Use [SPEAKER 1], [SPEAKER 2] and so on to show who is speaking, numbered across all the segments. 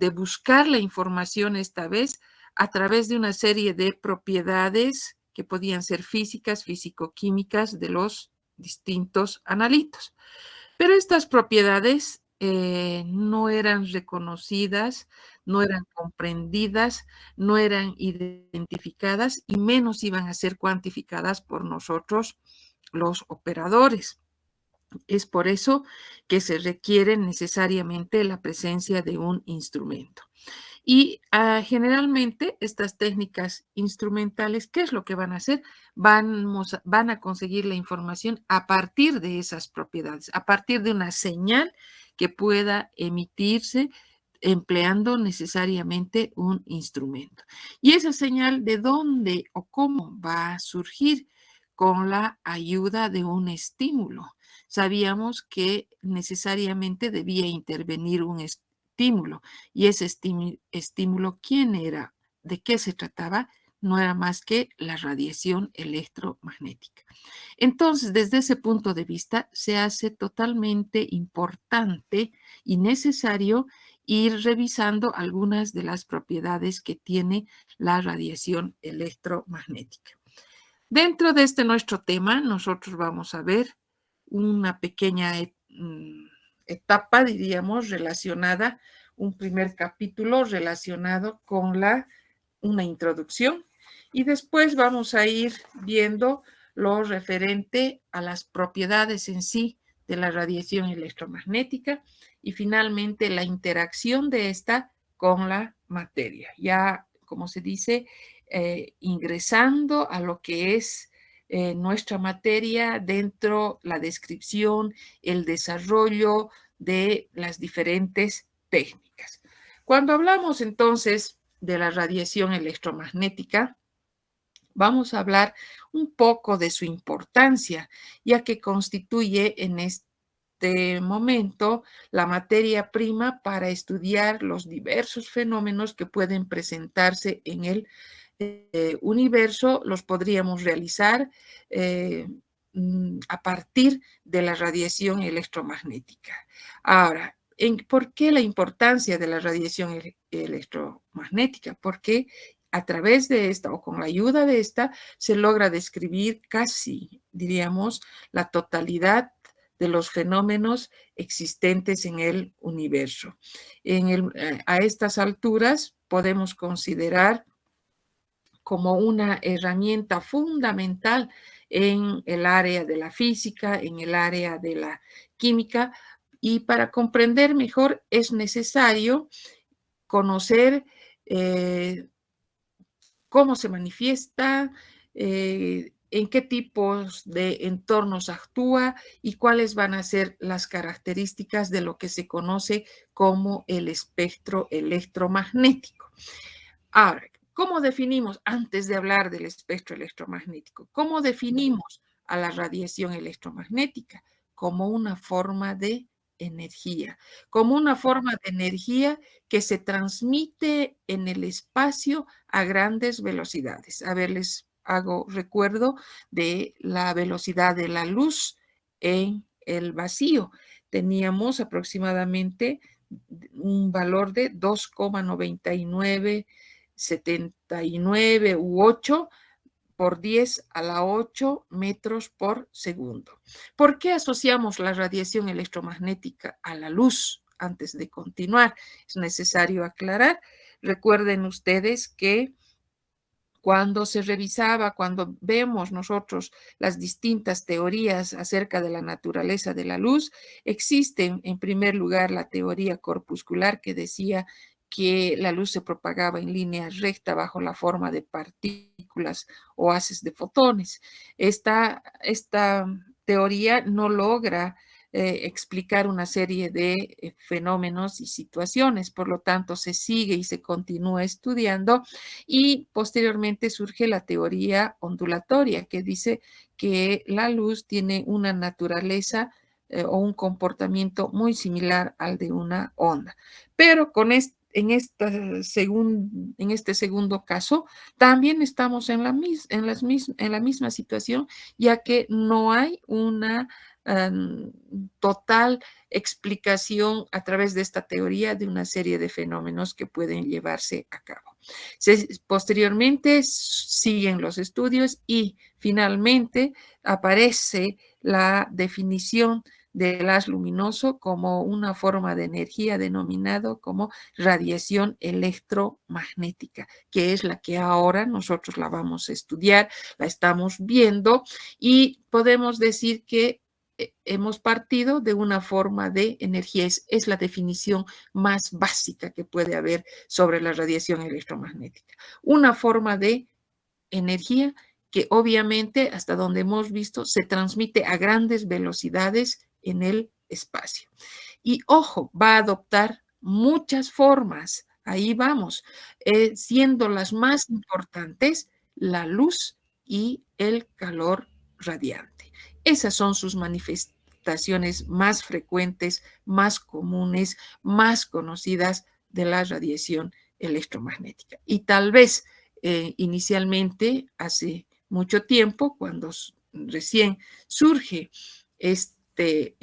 [SPEAKER 1] de buscar la información esta vez a través de una serie de propiedades que podían ser físicas, físico-químicas de los distintos analitos. Pero estas propiedades no eran reconocidas, no eran comprendidas, no eran identificadas y menos iban a ser cuantificadas por nosotros, los operadores. Es por eso que se requiere necesariamente la presencia de un instrumento. Y generalmente estas técnicas instrumentales, ¿qué es lo que van a hacer? Van a conseguir la información a partir de esas propiedades, a partir de una señal que pueda emitirse empleando necesariamente un instrumento. Y esa señal, ¿de dónde o cómo va a surgir? Con la ayuda de un estímulo. Sabíamos que necesariamente debía intervenir un estímulo. Y ese estímulo, ¿quién era? ¿De qué se trataba? No era más que la radiación electromagnética. Entonces, desde ese punto de vista, se hace totalmente importante y necesario ir revisando algunas de las propiedades que tiene la radiación electromagnética. Dentro de este nuestro tema, nosotros vamos a ver una pequeña etapa, diríamos, relacionada, un primer capítulo relacionado con una introducción, y después vamos a ir viendo lo referente a las propiedades en sí de la radiación electromagnética y finalmente la interacción de esta con la materia. Ya, como se dice, ingresando a lo que es nuestra materia dentro la descripción, el desarrollo de las diferentes técnicas. Cuando hablamos entonces de la radiación electromagnética, vamos a hablar un poco de su importancia, ya que constituye en este momento la materia prima para estudiar los diversos fenómenos que pueden presentarse en el universo. Los podríamos realizar a partir de la radiación electromagnética. Ahora, ¿por qué la importancia de la radiación electromagnética? Porque a través de esta o con la ayuda de esta se logra describir casi, diríamos, la totalidad de los fenómenos existentes en el universo. A estas alturas podemos considerar como una herramienta fundamental en el área de la física, en el área de la química, y para comprender mejor es necesario conocer cómo se manifiesta, en qué tipos de entornos actúa y cuáles van a ser las características de lo que se conoce como el espectro electromagnético. Ahora, ¿cómo definimos, antes de hablar del espectro electromagnético, cómo definimos a la radiación electromagnética? Como una forma de energía, como una forma de energía que se transmite en el espacio a grandes velocidades. A ver, les hago recuerdo de la velocidad de la luz en el vacío. Teníamos aproximadamente un valor de 2,9979 u 8 por 10 a la 8 metros por segundo. ¿Por qué asociamos la radiación electromagnética a la luz? Antes de continuar, es necesario aclarar. Recuerden ustedes que cuando se revisaba, cuando vemos nosotros las distintas teorías acerca de la naturaleza de la luz, existe en primer lugar la teoría corpuscular que decía que la luz se propagaba en línea recta bajo la forma de partículas o haces de fotones. Esta teoría no logra explicar una serie de fenómenos y situaciones, por lo tanto se sigue y se continúa estudiando y posteriormente surge la teoría ondulatoria que dice que la luz tiene una naturaleza o un comportamiento muy similar al de una onda. Pero en este segundo caso, también estamos en la misma situación, ya que no hay una total explicación a través de esta teoría de una serie de fenómenos que pueden llevarse a cabo. Posteriormente siguen los estudios y finalmente aparece la definición del haz luminoso como una forma de energía denominado como radiación electromagnética, que es la que ahora nosotros la vamos a estudiar, la estamos viendo y podemos decir que hemos partido de una forma de energía. Es la definición más básica que puede haber sobre la radiación electromagnética. Una forma de energía que obviamente, hasta donde hemos visto, se transmite a grandes velocidades en el espacio. Y ojo, va a adoptar muchas formas. Ahí vamos, siendo las más importantes la luz y el calor radiante. Esas son sus manifestaciones más frecuentes, más comunes, más conocidas de la radiación electromagnética. Y tal vez inicialmente, hace mucho tiempo, cuando recién surge este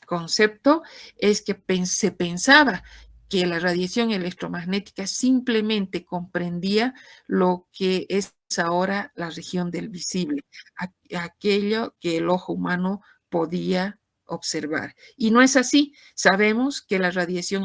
[SPEAKER 1] concepto, es que se pensaba que la radiación electromagnética simplemente comprendía lo que es ahora la región del visible, aquello que el ojo humano podía observar. Y no es así. Sabemos que la radiación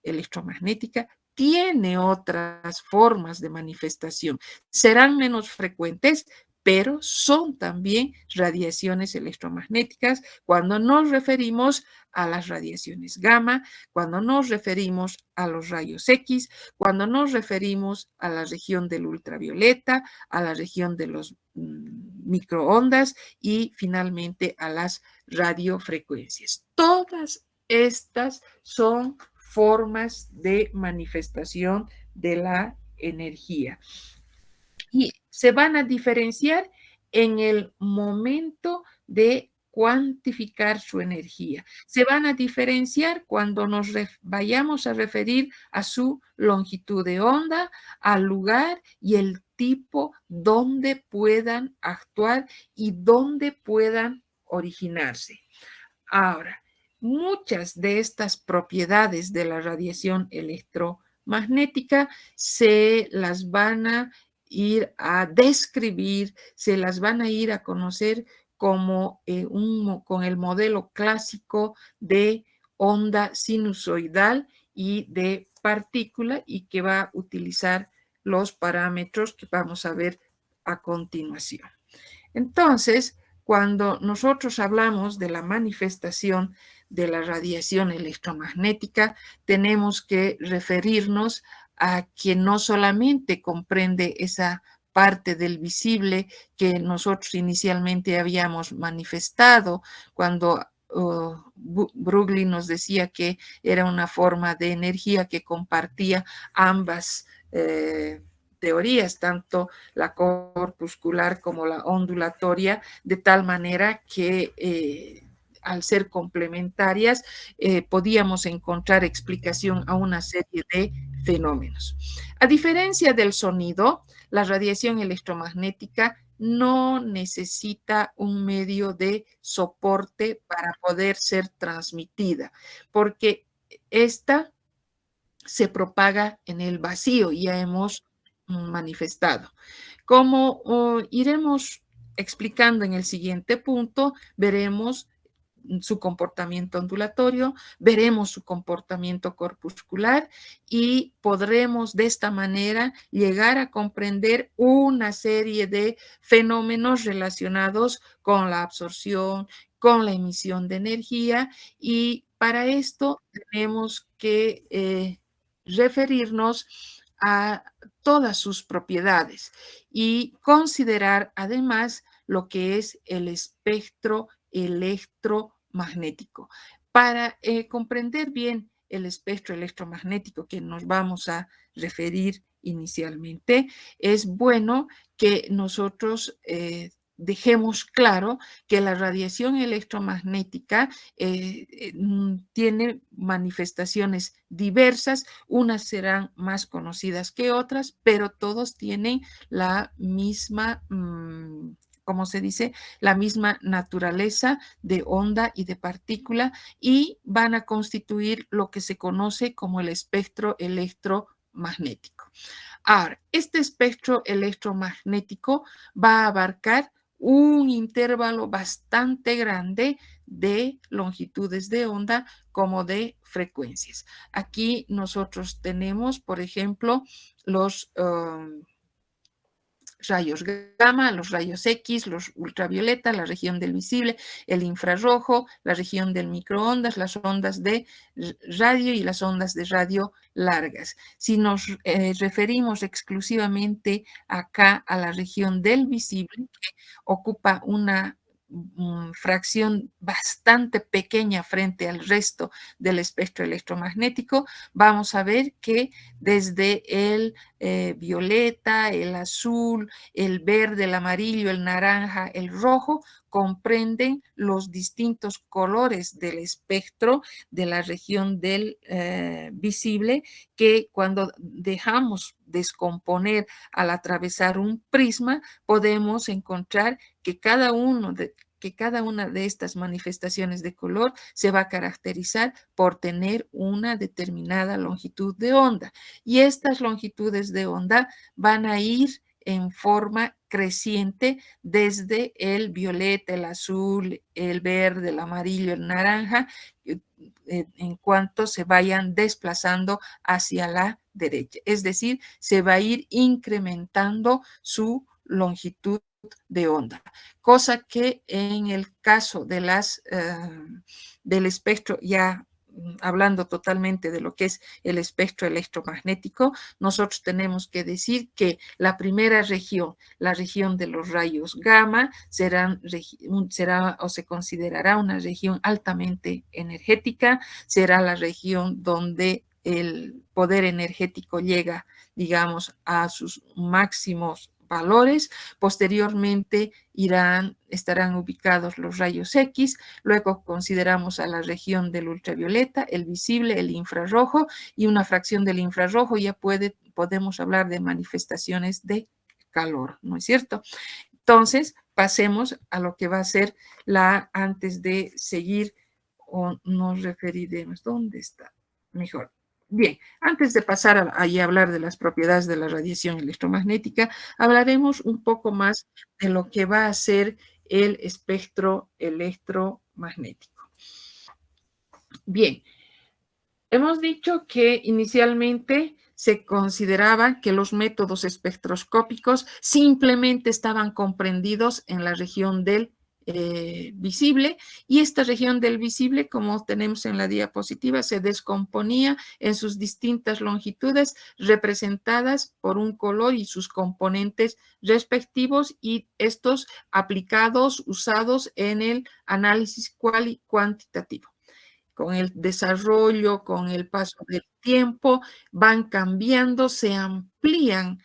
[SPEAKER 1] electromagnética tiene otras formas de manifestación. Serán menos frecuentes, pero son también radiaciones electromagnéticas cuando nos referimos a las radiaciones gamma, cuando nos referimos a los rayos X, cuando nos referimos a la región del ultravioleta, a la región de los microondas y finalmente a las radiofrecuencias. Todas estas son formas de manifestación de la energía. Y se van a diferenciar en el momento de cuantificar su energía. Se van a diferenciar cuando nos vayamos a referir a su longitud de onda, al lugar y el tipo donde puedan actuar y donde puedan originarse. Ahora, muchas de estas propiedades de la radiación electromagnética se las van a ir a describir, se las van a ir a conocer como con el modelo clásico de onda sinusoidal y de partícula y que va a utilizar los parámetros que vamos a ver a continuación. Entonces, cuando nosotros hablamos de la manifestación de la radiación electromagnética, tenemos que referirnos a que no solamente comprende esa parte del visible que nosotros inicialmente habíamos manifestado cuando Broglie nos decía que era una forma de energía que compartía ambas teorías, tanto la corpuscular como la ondulatoria, de tal manera que al ser complementarias podíamos encontrar explicación a una serie de fenómenos. A diferencia del sonido, la radiación electromagnética no necesita un medio de soporte para poder ser transmitida, porque esta se propaga en el vacío, ya hemos manifestado. Como iremos explicando en el siguiente punto, veremos su comportamiento ondulatorio, veremos su comportamiento corpuscular y podremos de esta manera llegar a comprender una serie de fenómenos relacionados con la absorción, con la emisión de energía y para esto tenemos que referirnos a todas sus propiedades y considerar además lo que es el espectro electromagnético. Para comprender bien el espectro electromagnético que nos vamos a referir inicialmente, es bueno que nosotros dejemos claro que la radiación electromagnética tiene manifestaciones diversas, unas serán más conocidas que otras, pero todos tienen la misma como se dice, la misma naturaleza de onda y de partícula y van a constituir lo que se conoce como el espectro electromagnético. Ahora, este espectro electromagnético va a abarcar un intervalo bastante grande de longitudes de onda como de frecuencias. Aquí nosotros tenemos, por ejemplo, los rayos gamma, los rayos X, los ultravioleta, la región del visible, el infrarrojo, la región del microondas, las ondas de radio y las ondas de radio largas. Si nos referimos exclusivamente acá a la región del visible, que ocupa una fracción bastante pequeña frente al resto del espectro electromagnético, vamos a ver que desde el violeta, el azul, el verde, el amarillo, el naranja, el rojo, comprenden los distintos colores del espectro de la región del visible que cuando dejamos descomponer al atravesar un prisma, podemos encontrar que cada una de estas manifestaciones de color se va a caracterizar por tener una determinada longitud de onda. Y estas longitudes de onda van a ir en forma creciente desde el violeta, el azul, el verde, el amarillo, el naranja, en cuanto se vayan desplazando hacia la derecha. Es decir, se va a ir incrementando su longitud de onda, cosa que en el caso de del espectro, ya hablando totalmente de lo que es el espectro electromagnético, nosotros tenemos que decir que la primera región, la región de los rayos gamma, será o se considerará una región altamente energética, será la región donde el poder energético llega, digamos, a sus máximos valores. Posteriormente estarán ubicados los rayos X, luego consideramos a la región del ultravioleta, el visible, el infrarrojo, y una fracción del infrarrojo ya podemos hablar de manifestaciones de calor, ¿no es cierto? Entonces, pasemos a lo que va a ser antes de seguir, o nos referiremos, ¿dónde está? Mejor. Bien, antes de pasar a hablar de las propiedades de la radiación electromagnética, hablaremos un poco más de lo que va a ser el espectro electromagnético. Bien, hemos dicho que inicialmente se consideraba que los métodos espectroscópicos simplemente estaban comprendidos en la región del visible, y esta región del visible, como tenemos en la diapositiva, se descomponía en sus distintas longitudes representadas por un color y sus componentes respectivos, y estos aplicados, usados en el análisis cuantitativo. Con el desarrollo, con el paso del tiempo, van cambiando, se amplía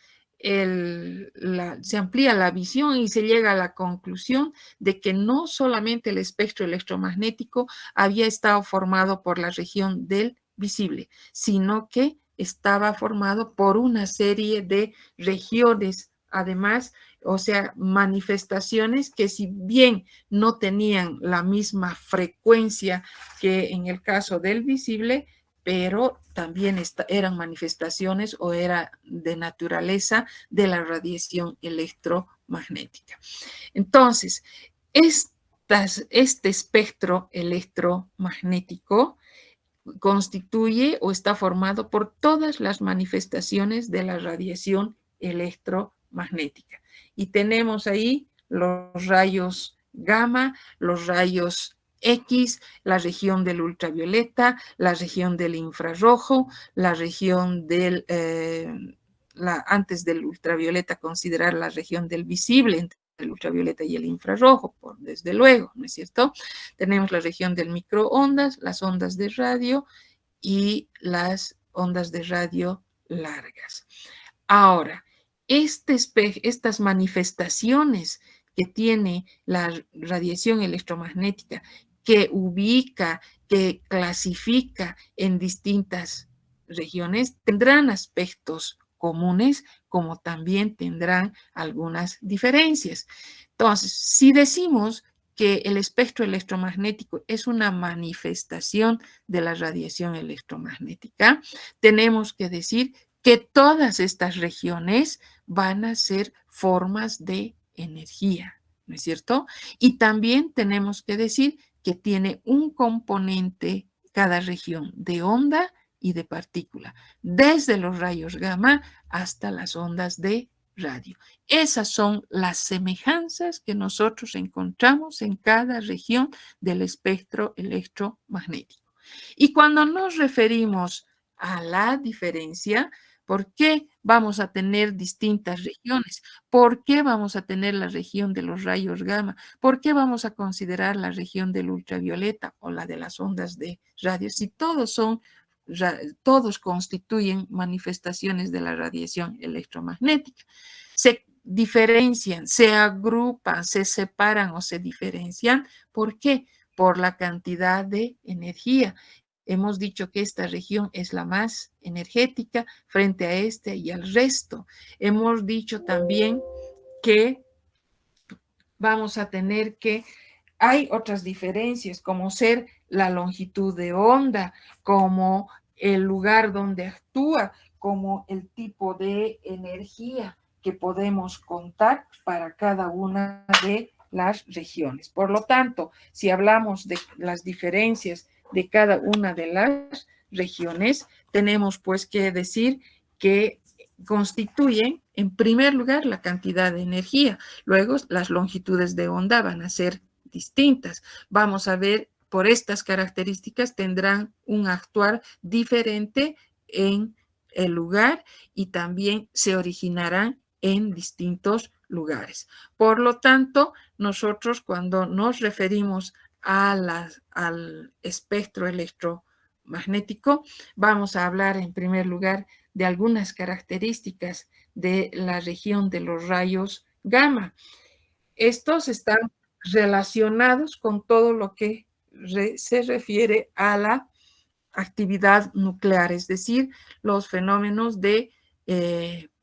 [SPEAKER 1] la visión y se llega a la conclusión de que no solamente el espectro electromagnético había estado formado por la región del visible, sino que estaba formado por una serie de regiones, además, o sea, manifestaciones que, si bien no tenían la misma frecuencia que en el caso del visible, pero también eran manifestaciones o era de naturaleza de la radiación electromagnética. Entonces, este espectro electromagnético constituye o está formado por todas las manifestaciones de la radiación electromagnética. Y tenemos ahí los rayos gamma, los rayos X, la región del ultravioleta, la región del infrarrojo, la región del, antes del ultravioleta considerar la región del visible, entre el ultravioleta y el infrarrojo, desde luego, ¿no es cierto? Tenemos la región del microondas, las ondas de radio y las ondas de radio largas. Ahora, estas manifestaciones que tiene la radiación electromagnética, que ubica, que clasifica en distintas regiones, tendrán aspectos comunes, como también tendrán algunas diferencias. Entonces, si decimos que el espectro electromagnético es una manifestación de la radiación electromagnética, tenemos que decir que todas estas regiones van a ser formas de energía, ¿no es cierto? Y también tenemos que decir que tiene un componente cada región de onda y de partícula, desde los rayos gamma hasta las ondas de radio. Esas son las semejanzas que nosotros encontramos en cada región del espectro electromagnético. Y cuando nos referimos a la diferencia, ¿por qué vamos a tener distintas regiones? ¿Por qué vamos a tener la región de los rayos gamma? ¿Por qué vamos a considerar la región del ultravioleta o la de las ondas de radio? Si todos constituyen manifestaciones de la radiación electromagnética. Se diferencian, se agrupan, se separan o se diferencian. ¿Por qué? Por la cantidad de energía. Hemos dicho que esta región es la más energética frente a este y al resto. Hemos dicho también que vamos a tener que hay otras diferencias, como ser la longitud de onda, como el lugar donde actúa, como el tipo de energía que podemos contar para cada una de las regiones. Por lo tanto, si hablamos de las diferencias de cada una de las regiones, tenemos pues que decir que constituyen, en primer lugar, la cantidad de energía. Luego, las longitudes de onda van a ser distintas. Vamos a ver, por estas características tendrán un actuar diferente en el lugar y también se originarán en distintos lugares. Por lo tanto, nosotros cuando nos referimos al espectro electromagnético, vamos a hablar en primer lugar de algunas características de la región de los rayos gamma. Estos están relacionados con todo lo que se refiere a la actividad nuclear, es decir, los fenómenos de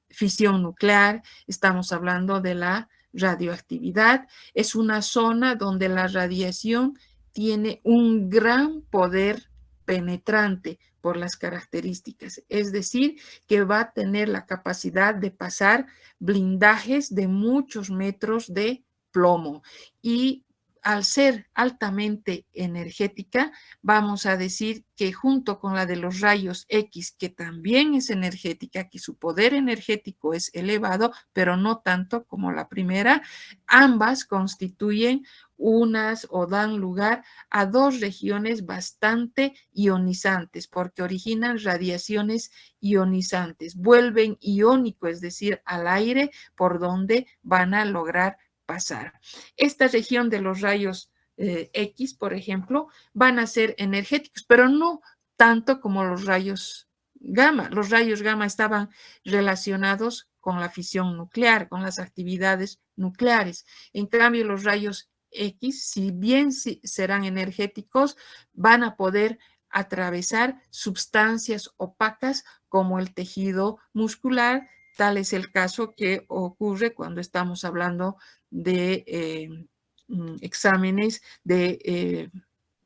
[SPEAKER 1] fisión nuclear. Estamos hablando de la radioactividad. Es una zona donde la radiación tiene un gran poder penetrante por las características, es decir, que va a tener la capacidad de pasar blindajes de muchos metros de plomo y al ser altamente energética, vamos a decir que junto con la de los rayos X, que también es energética, que su poder energético es elevado, pero no tanto como la primera, ambas constituyen unas o dan lugar a dos regiones bastante ionizantes, porque originan radiaciones ionizantes, vuelven iónico, es decir, al aire por donde van a lograr pasar. Esta región de los rayos X, por ejemplo, van a ser energéticos, pero no tanto como los rayos gamma. Los rayos gamma estaban relacionados con la fisión nuclear, con las actividades nucleares. En cambio, los rayos X, si bien serán energéticos, van a poder atravesar sustancias opacas como el tejido muscular. Tal es el caso que ocurre cuando estamos hablando de exámenes de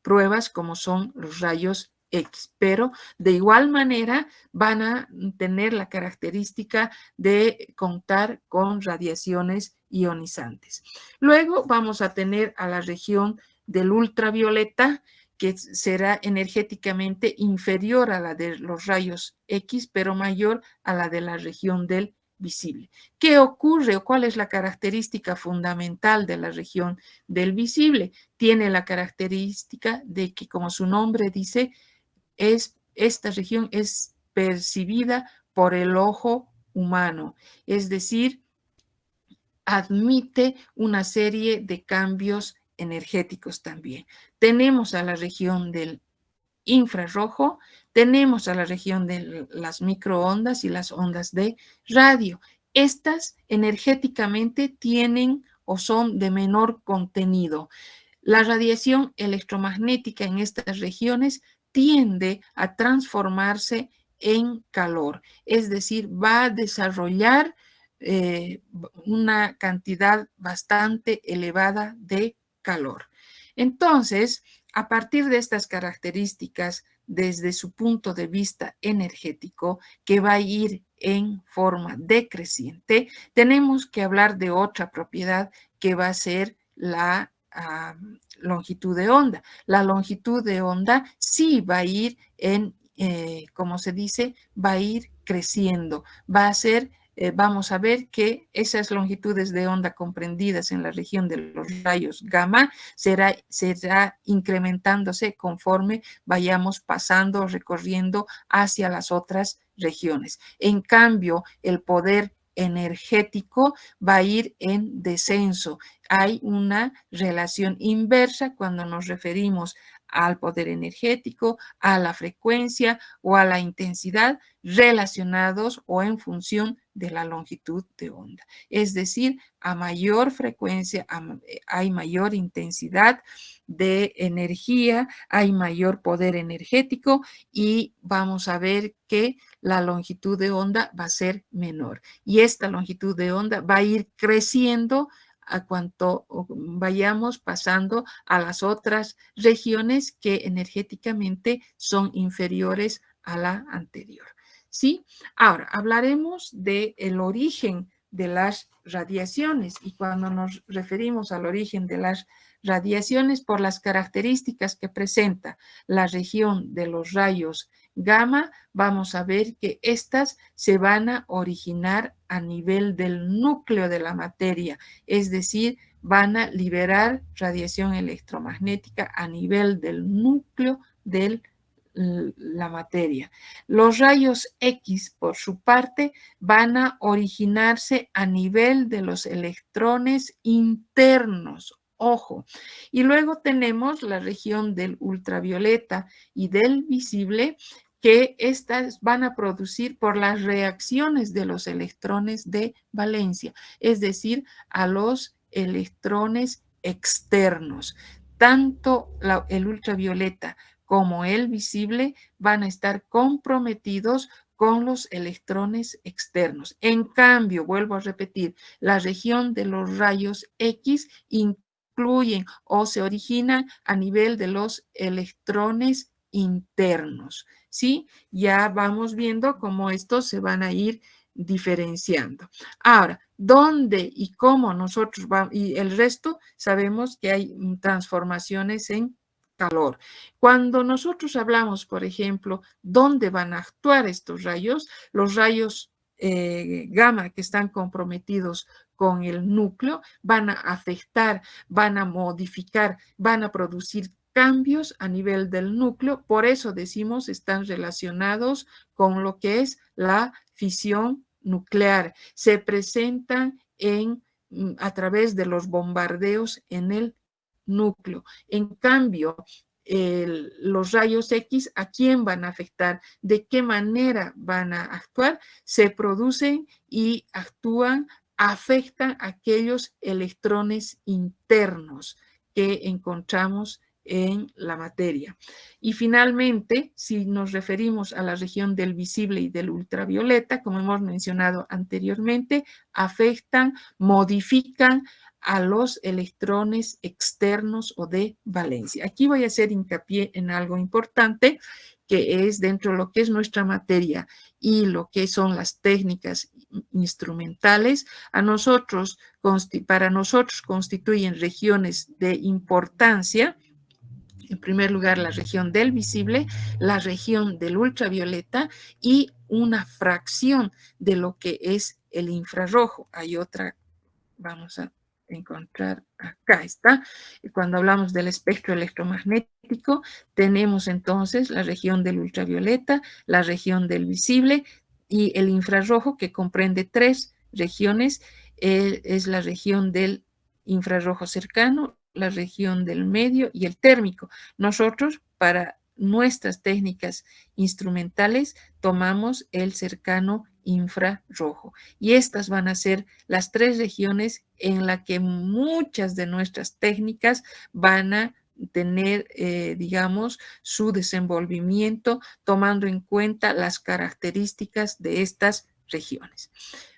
[SPEAKER 1] pruebas como son los rayos X, pero de igual manera van a tener la característica de contar con radiaciones ionizantes. Luego vamos a tener a la región del ultravioleta, que será energéticamente inferior a la de los rayos X, pero mayor a la de la región del visible. ¿Qué ocurre o cuál es la característica fundamental de la región del visible? Tiene la característica de que, como su nombre dice, esta región es percibida por el ojo humano, es decir, admite una serie de cambios energéticos también. Tenemos a la región del infrarrojo, tenemos a la región de las microondas y las ondas de radio. Estas energéticamente tienen o son de menor contenido. La radiación electromagnética en estas regiones tiende a transformarse en calor, es decir, va a desarrollar una cantidad bastante elevada de calor. Entonces, a partir de estas características, desde su punto de vista energético, que va a ir en forma decreciente, tenemos que hablar de otra propiedad que va a ser la longitud de onda. La longitud de onda sí va a ir en, como se dice, va a ir creciendo, va a ser vamos a ver que esas longitudes de onda comprendidas en la región de los rayos gamma será incrementándose conforme vayamos pasando o recorriendo hacia las otras regiones. En cambio, el poder energético va a ir en descenso. Hay una relación inversa cuando nos referimos al poder energético, a la frecuencia o a la intensidad relacionados o en función de la longitud de onda. Es decir, a mayor frecuencia hay mayor intensidad de energía, hay mayor poder energético y vamos a ver que la longitud de onda va a ser menor. Y esta longitud de onda va a ir creciendo a cuanto vayamos pasando a las otras regiones que energéticamente son inferiores a la anterior. ¿Sí? Ahora, hablaremos del origen de las radiaciones y cuando nos referimos al origen de las radiaciones por las características que presenta la región de los rayos gamma, vamos a ver que estas se van a originar a nivel del núcleo de la materia, es decir, van a liberar radiación electromagnética a nivel del núcleo de la materia. Los rayos X, por su parte, van a originarse a nivel de los electrones internos. Ojo, y luego tenemos la región del ultravioleta y del visible, que estas van a producir por las reacciones de los electrones de valencia, es decir, a los electrones externos. Tanto el ultravioleta como el visible van a estar comprometidos con los electrones externos. En cambio, vuelvo a repetir, la región de los rayos X incluyen o se originan a nivel de los electrones internos. ¿Sí? Ya vamos viendo cómo estos se van a ir diferenciando. Ahora, ¿dónde y cómo nosotros vamos? Y el resto sabemos que hay transformaciones en calor. Cuando nosotros hablamos, por ejemplo, dónde van a actuar estos rayos, los rayos gamma que están comprometidos con el núcleo van a afectar, van a modificar, van a producir cambios a nivel del núcleo, por eso decimos están relacionados con lo que es la fisión nuclear. Se presentan a través de los bombardeos en el núcleo. En cambio, los rayos X, ¿a quién van a afectar? ¿De qué manera van a actuar? Se producen y actúan, afectan a aquellos electrones internos que encontramos en la materia. Y finalmente, si nos referimos a la región del visible y del ultravioleta, como hemos mencionado anteriormente, afectan, modifican a los electrones externos o de valencia. Aquí voy a hacer hincapié en algo importante que es dentro de lo que es nuestra materia y lo que son las técnicas instrumentales, para nosotros constituyen regiones de importancia. En primer lugar, la región del visible, la región del ultravioleta y una fracción de lo que es el infrarrojo. Hay otra, vamos a encontrar acá está. Cuando hablamos del espectro electromagnético, tenemos entonces la región del ultravioleta, la región del visible y el infrarrojo, que comprende tres regiones. Es la región del infrarrojo cercano, la región del medio y el térmico. Nosotros, para nuestras técnicas instrumentales, tomamos el cercano infrarrojo. Y estas van a ser las tres regiones en las que muchas de nuestras técnicas van a tener, digamos, su desenvolvimiento tomando en cuenta las características de estas regiones.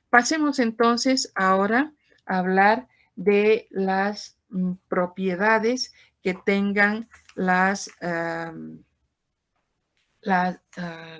[SPEAKER 1] Pasemos entonces ahora a hablar de las propiedades que tengan la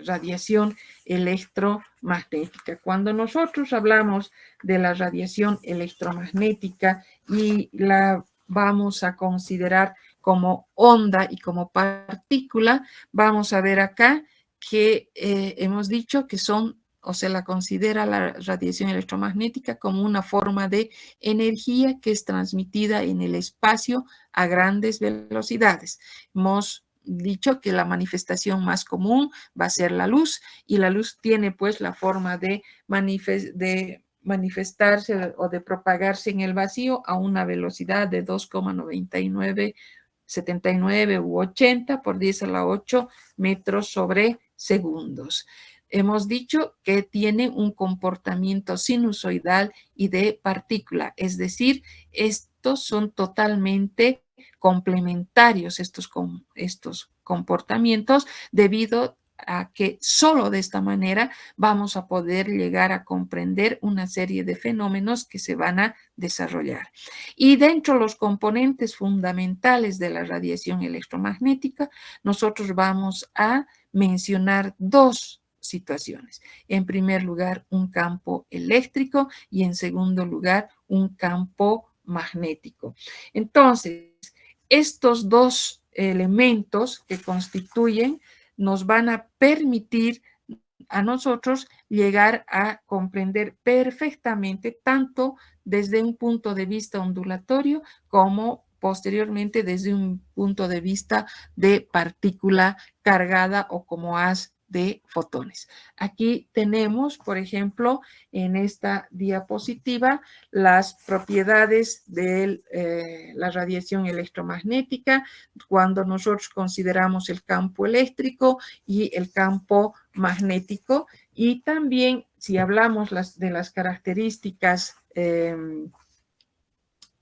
[SPEAKER 1] radiación electromagnética. Cuando nosotros hablamos de la radiación electromagnética y la vamos a considerar como onda y como partícula, vamos a ver acá que hemos dicho que son, o se la considera la radiación electromagnética como una forma de energía que es transmitida en el espacio a grandes velocidades. Hemos dicho que la manifestación más común va a ser la luz, y la luz tiene pues la forma de manifestarse o de propagarse en el vacío a una velocidad de 2,9979 u 80 por 10 a la 8 metros sobre segundos. Hemos dicho que tiene un comportamiento sinusoidal y de partícula, es decir, estos son totalmente complementarios, estos comportamientos, debido a que solo de esta manera vamos a poder llegar a comprender una serie de fenómenos que se van a desarrollar. Y dentro de los componentes fundamentales de la radiación electromagnética, nosotros vamos a mencionar dos situaciones. En primer lugar, un campo eléctrico, y en segundo lugar, un campo magnético. Entonces, estos dos elementos que constituyen nos van a permitir a nosotros llegar a comprender perfectamente, tanto desde un punto de vista ondulatorio como posteriormente desde un punto de vista de partícula cargada o como haz de fotones. Aquí tenemos, por ejemplo, en esta diapositiva, las propiedades de la radiación electromagnética cuando nosotros consideramos el campo eléctrico y el campo magnético, y también si hablamos de las características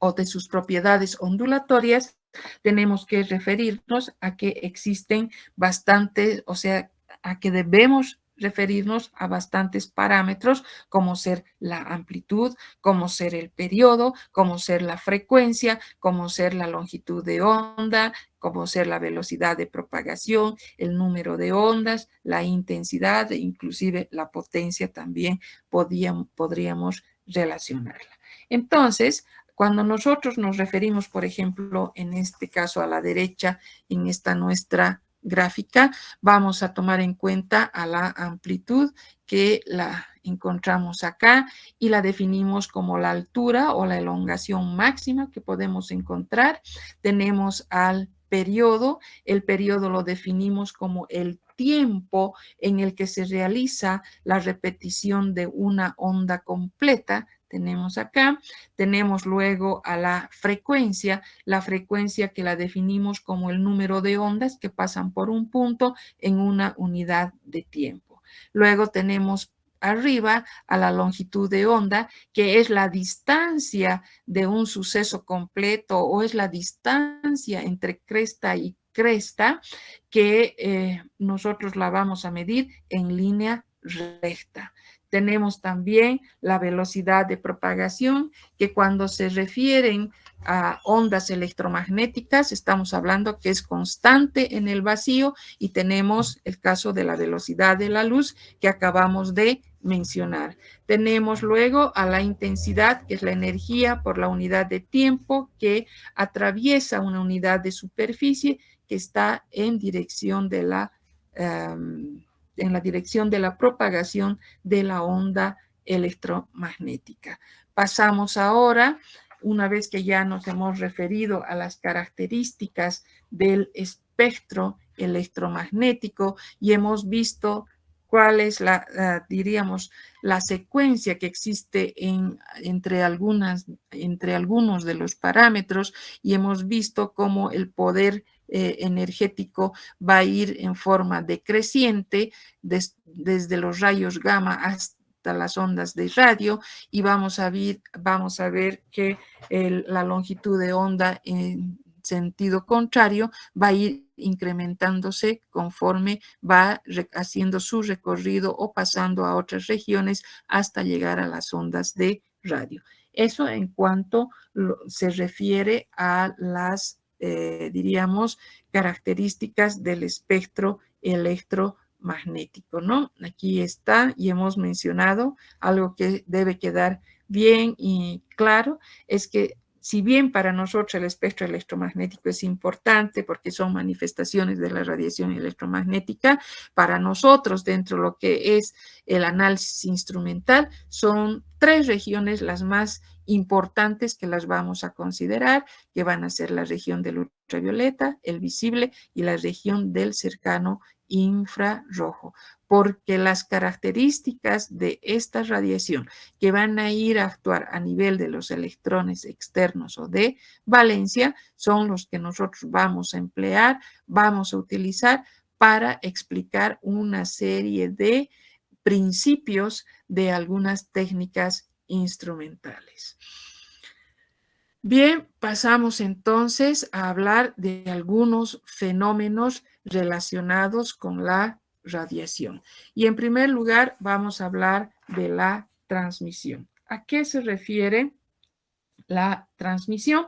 [SPEAKER 1] o de sus propiedades ondulatorias, tenemos que referirnos a que existen bastantes, o sea, a que debemos referirnos a bastantes parámetros, como ser la amplitud, como ser el periodo, como ser la frecuencia, como ser la longitud de onda, como ser la velocidad de propagación, el número de ondas, la intensidad e inclusive la potencia también podríamos relacionarla. Entonces, cuando nosotros nos referimos, por ejemplo, en este caso a la derecha, en esta nuestra gráfica, vamos a tomar en cuenta a la amplitud, que la encontramos acá y la definimos como la altura o la elongación máxima que podemos encontrar. Tenemos al periodo, el periodo lo definimos como el tiempo en el que se realiza la repetición de una onda completa. Tenemos acá, tenemos luego a la frecuencia que la definimos como el número de ondas que pasan por un punto en una unidad de tiempo. Luego tenemos arriba a la longitud de onda, que es la distancia de un suceso completo o es la distancia entre cresta y cresta, que nosotros la vamos a medir en línea recta. Tenemos también la velocidad de propagación, que cuando se refieren a ondas electromagnéticas, estamos hablando que es constante en el vacío, y tenemos el caso de la velocidad de la luz que acabamos de mencionar. Tenemos luego a la intensidad, que es la energía por la unidad de tiempo que atraviesa una unidad de superficie que está en dirección de en la dirección de la propagación de la onda electromagnética. Pasamos ahora, una vez que ya nos hemos referido a las características del espectro electromagnético y hemos visto cuál es diríamos, la secuencia que existe entre algunos de los parámetros, y hemos visto cómo el poder energético va a ir en forma decreciente desde los rayos gamma hasta las ondas de radio, y vamos a ver que la longitud de onda sentido contrario va a ir incrementándose conforme va haciendo su recorrido o pasando a otras regiones hasta llegar a las ondas de radio. Eso en cuanto se refiere a las, diríamos, características del espectro electromagnético, ¿no? Aquí está y hemos mencionado algo que debe quedar bien y claro, es que si bien para nosotros el espectro electromagnético es importante porque son manifestaciones de la radiación electromagnética, para nosotros dentro de lo que es el análisis instrumental son 3 regiones las más importantes que las vamos a considerar, que van a ser la región del ultravioleta, el visible y la región del cercano infrarrojo, porque las características de esta radiación que van a ir a actuar a nivel de los electrones externos o de valencia son los que nosotros vamos a emplear, vamos a utilizar para explicar una serie de principios de algunas técnicas instrumentales. Bien, pasamos entonces a hablar de algunos fenómenos relacionados con la radiación. Y en primer lugar vamos a hablar de la transmisión. ¿A qué se refiere la transmisión?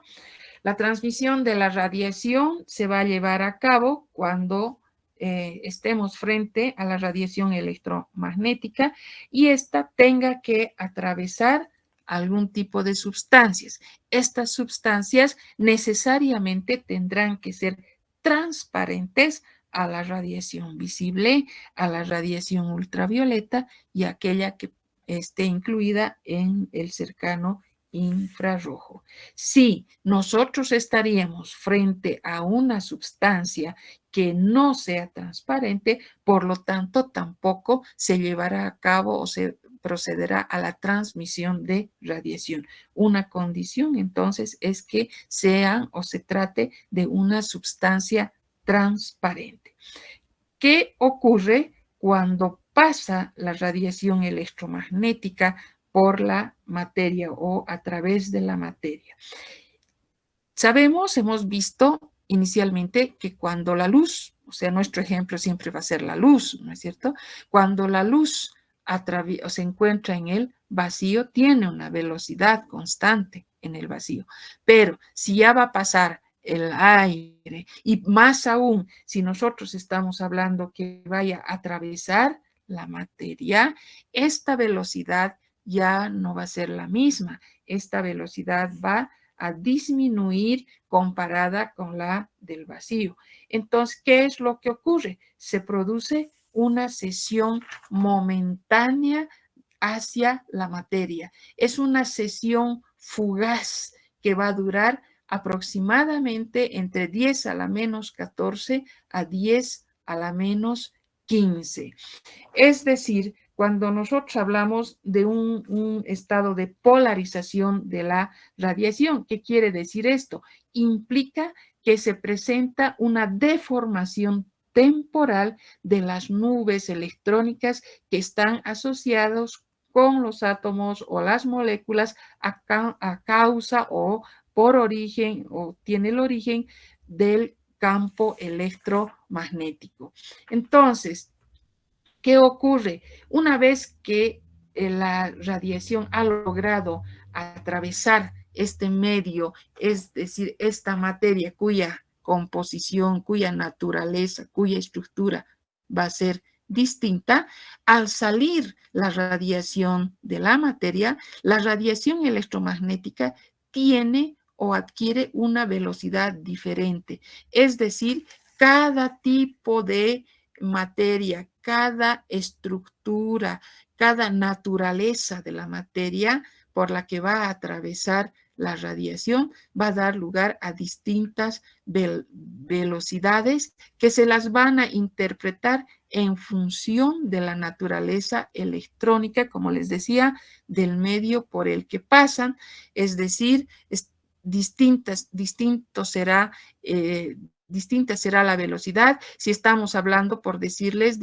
[SPEAKER 1] La transmisión de la radiación se va a llevar a cabo cuando estemos frente a la radiación electromagnética y ésta tenga que atravesar algún tipo de sustancias. Estas sustancias necesariamente tendrán que ser transparentes a la radiación visible, a la radiación ultravioleta y aquella que esté incluida en el cercano infrarrojo. Si nosotros estaríamos frente a una sustancia que no sea transparente, por lo tanto tampoco se llevará a cabo o se procederá a la transmisión de radiación. Una condición entonces es que sean o se trate de una sustancia transparente. ¿Qué ocurre cuando pasa la radiación electromagnética por la materia o a través de la materia? Sabemos, hemos visto inicialmente que cuando la luz, o sea, nuestro ejemplo siempre va a ser la luz, ¿no es cierto? Cuando la luz se encuentra en el vacío, tiene una velocidad constante en el vacío. Pero si ya va a pasar el aire y más aún si nosotros estamos hablando que vaya a atravesar la materia, esta velocidad ya no va a ser la misma. Esta velocidad va a disminuir comparada con la del vacío. Entonces, ¿qué es lo que ocurre? Se produce una cesión momentánea hacia la materia. Es una cesión fugaz que va a durar aproximadamente entre 10 a la menos 14 a 10 a la menos 15. Es decir, cuando nosotros hablamos de un estado de polarización de la radiación, ¿qué quiere decir esto? Implica que se presenta una deformación temporal de las nubes electrónicas que están asociados con los átomos o las moléculas a causa o por origen o tiene el origen del campo electromagnético. Entonces, ¿qué ocurre? Una vez que la radiación ha logrado atravesar este medio, es decir, esta materia cuya composición, cuya naturaleza, cuya estructura va a ser distinta, al salir la radiación de la materia, la radiación electromagnética tiene o adquiere una velocidad diferente. Es decir, cada tipo de materia, cada estructura, cada naturaleza de la materia por la que va a atravesar la radiación va a dar lugar a distintas velocidades que se las van a interpretar en función de la naturaleza electrónica, como les decía, del medio por el que pasan, es decir, distinto será distinta será la velocidad si estamos hablando, por decirles,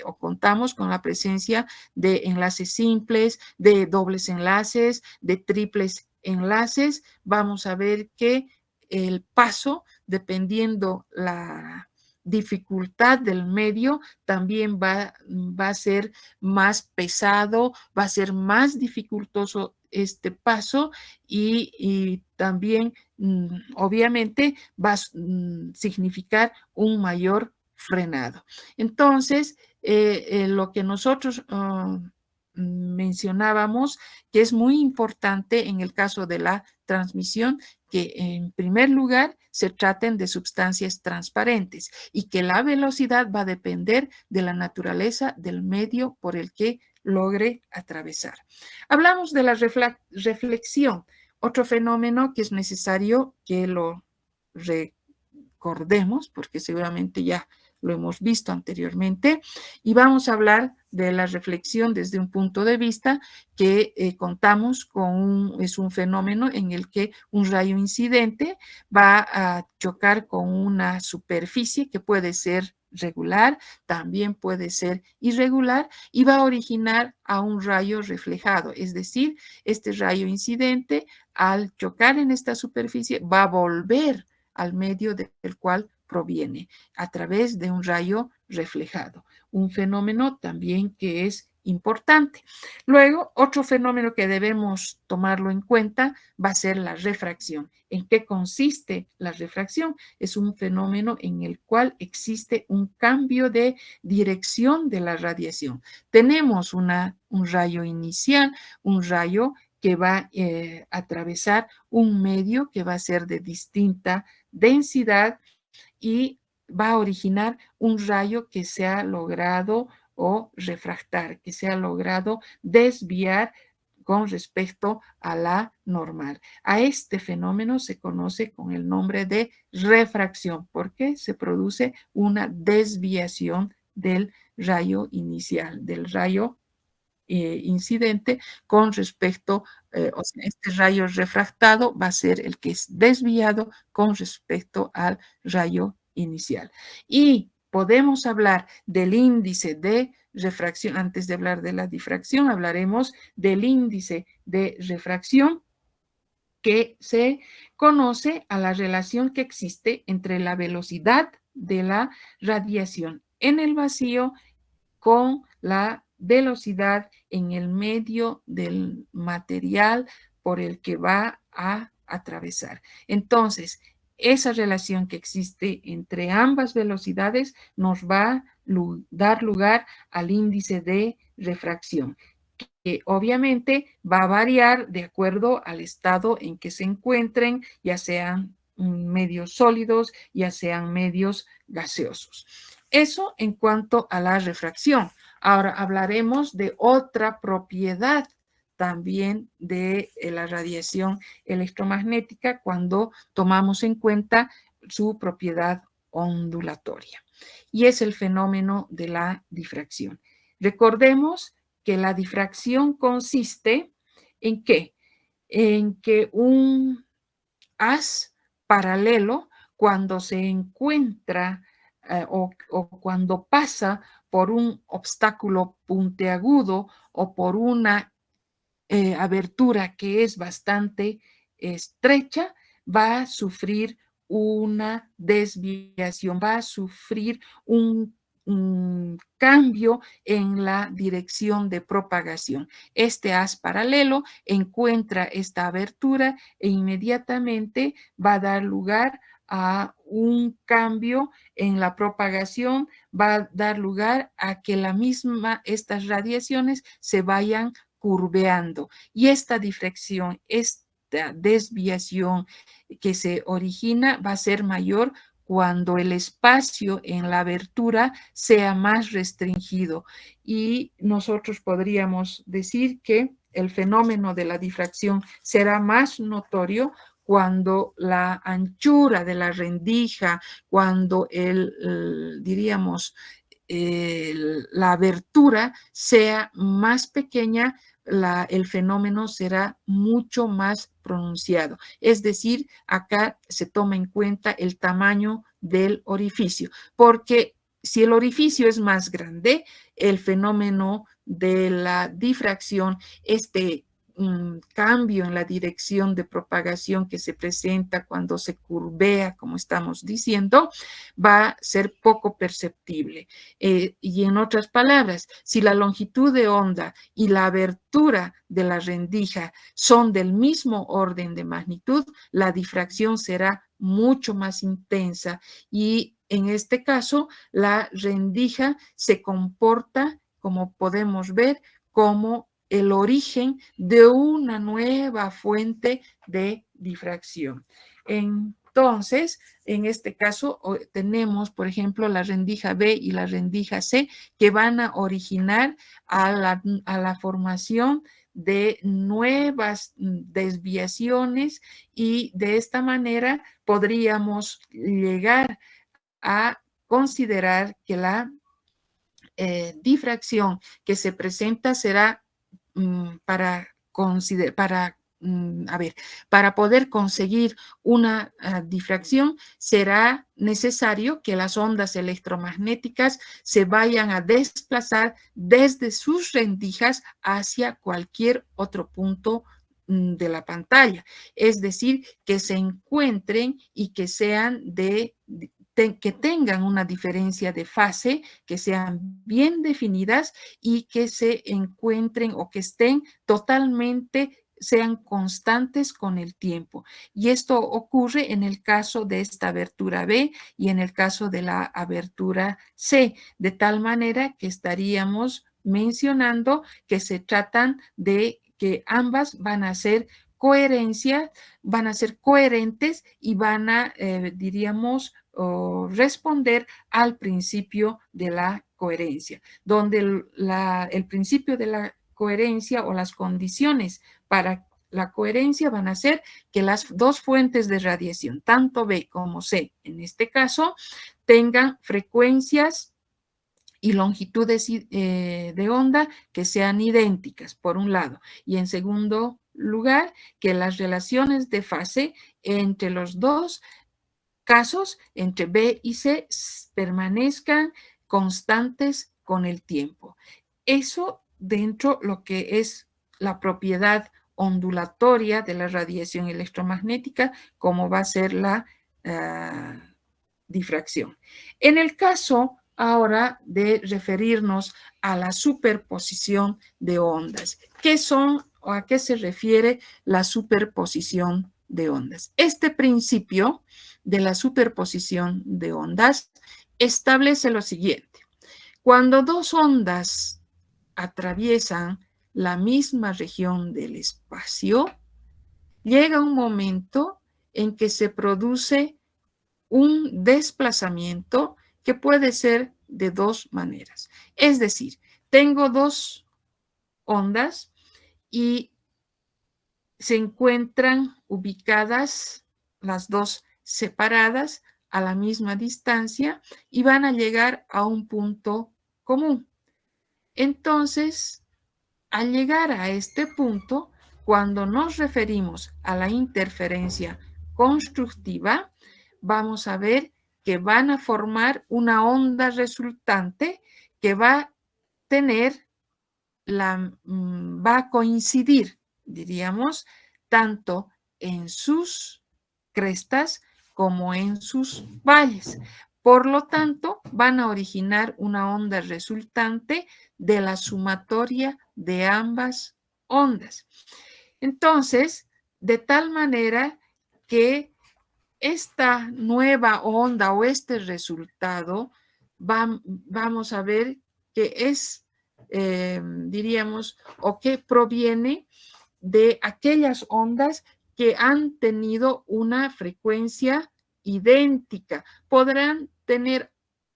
[SPEAKER 1] o contamos con la presencia de enlaces simples, de dobles enlaces, de triples enlaces. Vamos a ver que el paso, dependiendo la dificultad del medio, también va a ser más pesado, va a ser más dificultoso este paso y también obviamente va a significar un mayor frenado. Entonces, lo que nosotros mencionábamos, que es muy importante en el caso de la transmisión, que en primer lugar se traten de sustancias transparentes y que la velocidad va a depender de la naturaleza del medio por el que logre atravesar. Hablamos de la reflexión, otro fenómeno que es necesario que lo recordemos, porque seguramente ya lo hemos visto anteriormente, y vamos a hablar de la reflexión desde un punto de vista que contamos con es un fenómeno en el que un rayo incidente va a chocar con una superficie que puede ser regular, también puede ser irregular y va a originar a un rayo reflejado, es decir, este rayo incidente al chocar en esta superficie va a volver al medio del cual proviene a través de un rayo reflejado, un fenómeno también que es importante. Luego, otro fenómeno que debemos tomarlo en cuenta va a ser la refracción. ¿En qué consiste la refracción? Es un fenómeno en el cual existe un cambio de dirección de la radiación. Tenemos un rayo inicial, un rayo que va a atravesar un medio que va a ser de distinta densidad y va a originar un rayo que se ha logrado o refractar, que se ha logrado desviar con respecto a la normal. A este fenómeno se conoce con el nombre de refracción, porque se produce una desviación del rayo inicial, del rayo incidente con respecto, o sea, este rayo refractado va a ser el que es desviado con respecto al rayo inicial. Y podemos hablar del índice de refracción, antes de hablar de la difracción, hablaremos del índice de refracción que se conoce a la relación que existe entre la velocidad de la radiación en el vacío con la velocidad en el medio del material por el que va a atravesar. Entonces, esa relación que existe entre ambas velocidades nos va a dar lugar al índice de refracción, que obviamente va a variar de acuerdo al estado en que se encuentren, ya sean medios sólidos, ya sean medios gaseosos. Eso en cuanto a la refracción. Ahora hablaremos de otra propiedad también de la radiación electromagnética cuando tomamos en cuenta su propiedad ondulatoria. Y es el fenómeno de la difracción. Recordemos que la difracción consiste ¿en qué? En que un haz paralelo, cuando se encuentra o cuando pasa por un obstáculo puntiagudo o por una abertura que es bastante estrecha, va a sufrir una desviación, va a sufrir un cambio en la dirección de propagación. Este haz paralelo encuentra esta abertura e inmediatamente va a dar lugar a un cambio en la propagación, va a dar lugar a que estas radiaciones se vayan curveando. Y esta difracción, esta desviación que se origina va a ser mayor cuando el espacio en la abertura sea más restringido. Y nosotros podríamos decir que el fenómeno de la difracción será más notorio cuando la anchura de la rendija, cuando diríamos, la abertura sea más pequeña, el fenómeno será mucho más pronunciado. Es decir, acá se toma en cuenta el tamaño del orificio, porque si el orificio es más grande, el fenómeno de la difracción, cambio en la dirección de propagación que se presenta cuando se curvea, como estamos diciendo, va a ser poco perceptible. Y en otras palabras, si la longitud de onda y la abertura de la rendija son del mismo orden de magnitud, la difracción será mucho más intensa y en este caso la rendija se comporta, como podemos ver, como el origen de una nueva fuente de difracción. Entonces, en este caso tenemos, por ejemplo, la rendija B y la rendija C que van a originar a la formación de nuevas desviaciones y de esta manera podríamos llegar a considerar que la difracción que se presenta será para poder conseguir una difracción será necesario que las ondas electromagnéticas se vayan a desplazar desde sus rendijas hacia cualquier otro punto de la pantalla, es decir, que se encuentren y que sean que tengan una diferencia de fase, que sean bien definidas y que se encuentren o que estén totalmente, sean constantes con el tiempo. Y esto ocurre en el caso de esta abertura B y en el caso de la abertura C, de tal manera que estaríamos mencionando que se tratan de que ambas van a ser van a ser coherentes y van a, diríamos, responder al principio de la coherencia, donde el principio de la coherencia o las condiciones para la coherencia van a ser que las dos fuentes de radiación, tanto B como C, en este caso, tengan frecuencias y longitudes de onda que sean idénticas, por un lado. Y en segundo lugar, que las relaciones de fase entre los dos casos, entre B y C, permanezcan constantes con el tiempo. Eso dentro de lo que es la propiedad ondulatoria de la radiación electromagnética, como va a ser la difracción. En el caso ahora de referirnos a la superposición de ondas, ¿qué son o a qué se refiere la superposición de ondas? Este principio de la superposición de ondas establece lo siguiente. Cuando dos ondas atraviesan la misma región del espacio, llega un momento en que se produce un desplazamiento que puede ser de dos maneras. Es decir, tengo dos ondas y se encuentran ubicadas las dos separadas a la misma distancia y van a llegar a un punto común. Entonces, al llegar a este punto, cuando nos referimos a la interferencia constructiva, vamos a ver que van a formar una onda resultante que va a tener va a coincidir, diríamos, tanto en sus crestas como en sus valles. Por lo tanto, van a originar una onda resultante de la sumatoria de ambas ondas. Entonces, de tal manera que esta nueva onda o este resultado, vamos a ver que es, diríamos, o que proviene de aquellas ondas que han tenido una frecuencia idéntica. Podrán tener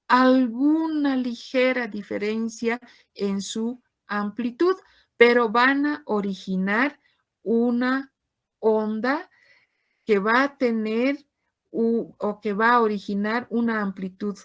[SPEAKER 1] alguna ligera diferencia en su amplitud, pero van a originar una onda que va a tener o que va a originar una amplitud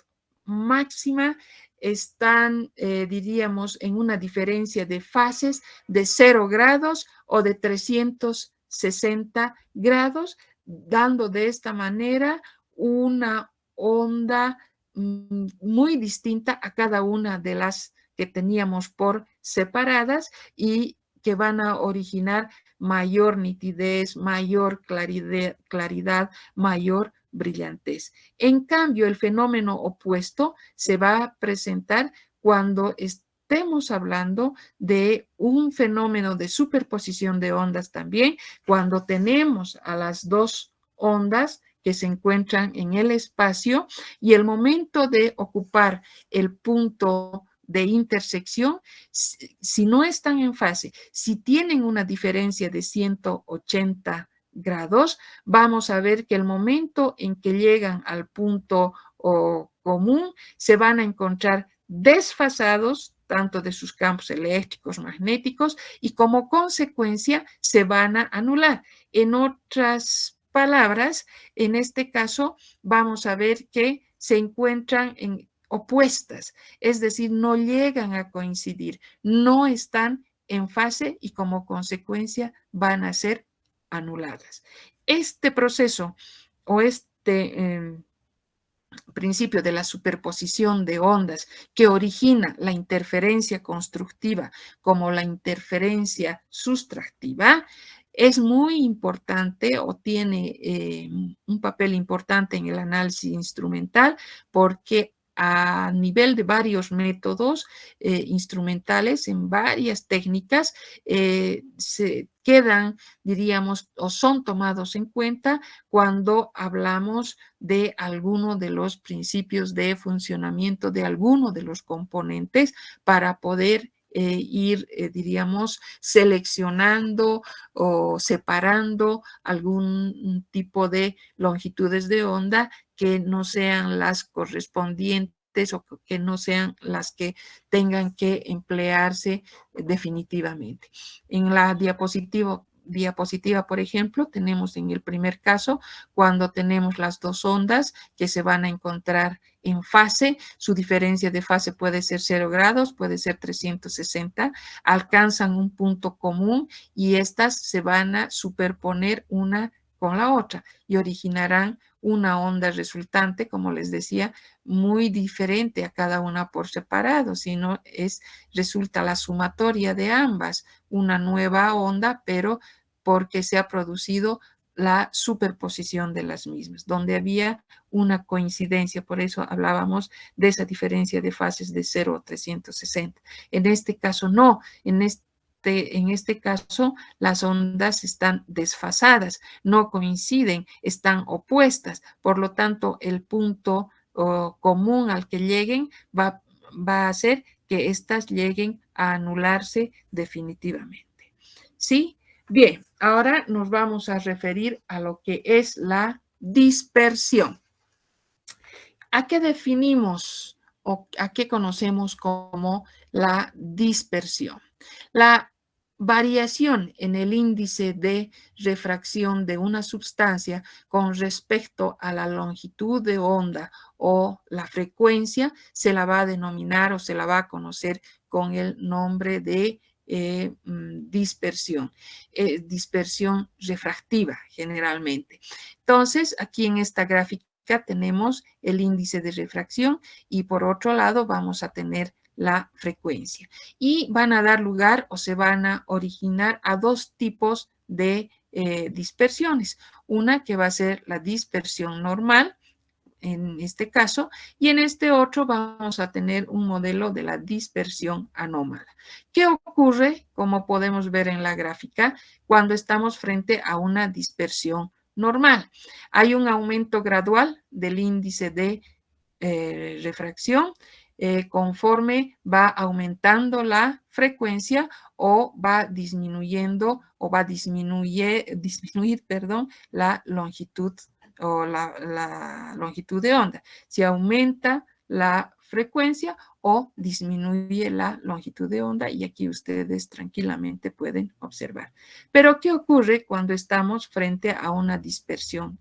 [SPEAKER 1] máxima. Están, diríamos, en una diferencia de fases de 0 grados o de 360 grados, dando de esta manera una onda muy distinta a cada una de las que teníamos por separadas y que van a originar mayor nitidez, mayor claridad, mayor brillantez. En cambio, el fenómeno opuesto se va a presentar cuando estemos hablando de un fenómeno de superposición de ondas también, cuando tenemos a las dos ondas que se encuentran en el espacio y el momento de ocupar el punto de intersección, si no están en fase, si tienen una diferencia de 180 grados, vamos a ver que el momento en que llegan al punto común, se van a encontrar desfasados tanto de sus campos eléctricos, magnéticos, y como consecuencia se van a anular. En otras palabras, en este caso, vamos a ver que se encuentran en opuestas, es decir, no llegan a coincidir, no están en fase y como consecuencia van a ser anuladas. Este proceso o principio de la superposición de ondas que origina la interferencia constructiva como la interferencia sustractiva es muy importante o tiene un papel importante en el análisis instrumental porque a nivel de varios métodos instrumentales, en varias técnicas, se quedan, diríamos, o son tomados en cuenta cuando hablamos de alguno de los principios de funcionamiento de alguno de los componentes para poder ir, diríamos, seleccionando o separando algún tipo de longitudes de onda que no sean las correspondientes o que no sean las que tengan que emplearse definitivamente. En la diapositiva, por ejemplo, tenemos en el primer caso, cuando tenemos las dos ondas que se van a encontrar en fase, su diferencia de fase puede ser 0 grados, puede ser 360, alcanzan un punto común y estas se van a superponer una con la otra y originarán una onda resultante, como les decía, muy diferente a cada una por separado, sino resulta la sumatoria de ambas, una nueva onda, pero porque se ha producido la superposición de las mismas, donde había una coincidencia, por eso hablábamos de esa diferencia de fases de 0 a 360. En este caso no, en este caso las ondas están desfasadas, no coinciden, están opuestas, por lo tanto el punto común al que lleguen va a hacer que éstas lleguen a anularse definitivamente. ¿Sí? Bien, ahora nos vamos a referir a lo que es la dispersión. ¿A qué definimos o a qué conocemos como la dispersión? La variación en el índice de refracción de una sustancia con respecto a la longitud de onda o la frecuencia se la va a denominar o se la va a conocer con el nombre de dispersión, dispersión refractiva generalmente. Entonces, aquí en esta gráfica tenemos el índice de refracción y por otro lado vamos a tener la frecuencia. Y van a dar lugar o se van a originar a dos tipos de dispersiones. Una que va a ser la dispersión normal, en este caso, y en este otro vamos a tener un modelo de la dispersión anómala. ¿Qué ocurre, como podemos ver en la gráfica, cuando estamos frente a una dispersión normal? Hay un aumento gradual del índice de refracción conforme va aumentando la frecuencia o va disminuyendo o va a disminuir, perdón, la longitud o la longitud de onda. Si aumenta la frecuencia o disminuye la longitud de onda y aquí ustedes tranquilamente pueden observar. Pero ¿qué ocurre cuando estamos frente a una dispersión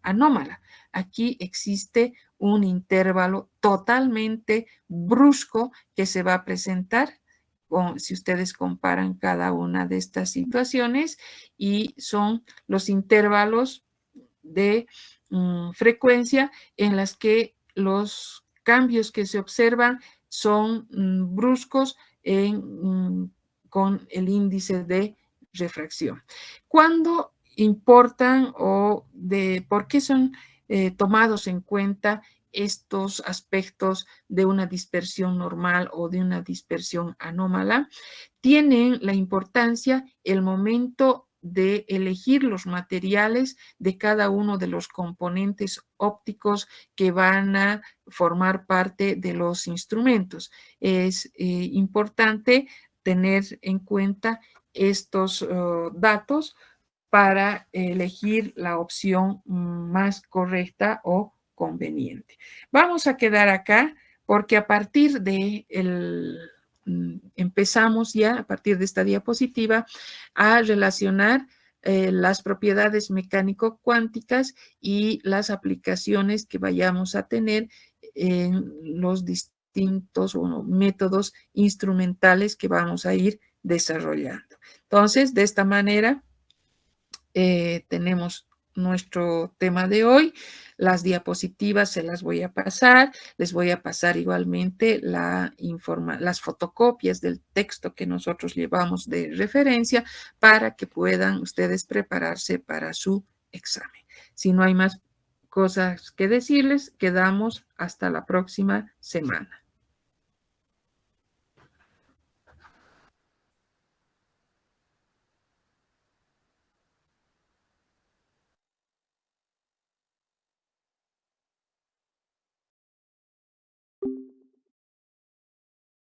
[SPEAKER 1] anómala? Aquí existe un intervalo totalmente brusco que se va a presentar si ustedes comparan cada una de estas situaciones y son los intervalos de frecuencia en las que los cambios que se observan son bruscos en con el índice de refracción. ¿Cuándo importan o por qué son tomados en cuenta estos aspectos de una dispersión normal o de una dispersión anómala? Tienen la importancia el momento de elegir los materiales de cada uno de los componentes ópticos que van a formar parte de los instrumentos. Es importante tener en cuenta estos datos para elegir la opción más correcta o conveniente. Vamos a quedar acá porque a partir de empezamos ya, a partir de esta diapositiva, a relacionar las propiedades mecánico-cuánticas y las aplicaciones que vayamos a tener en los distintos métodos instrumentales que vamos a ir desarrollando. Entonces, de esta manera, tenemos nuestro tema de hoy. Las diapositivas se las voy a pasar. Les voy a pasar igualmente las fotocopias del texto que nosotros llevamos de referencia para que puedan ustedes prepararse para su examen. Si no hay más cosas que decirles, quedamos hasta la próxima semana.